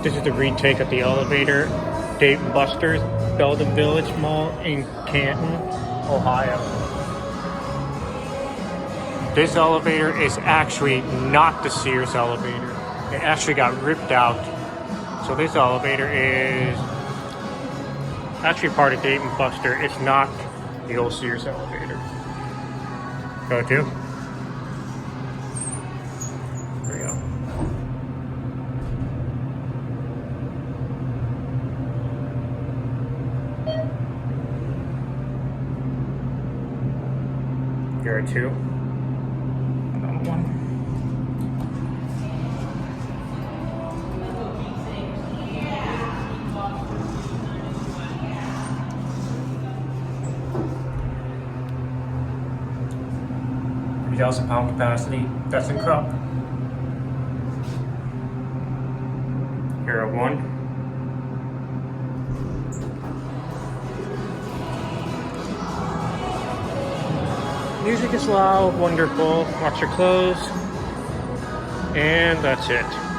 This is the retake of the elevator, Dave Busters, Belden Village Mall in Canton, Ohio. This elevator is actually not the Sears elevator. It actually got ripped out. So this elevator is actually part of Dave and Buster. It's not the old Sears elevator. Go to. There we go. Here are two. Another one. £3,000 capacity, ThyssenKrupp. Here are one. Music is loud, wonderful. Watch your clothes. And that's it.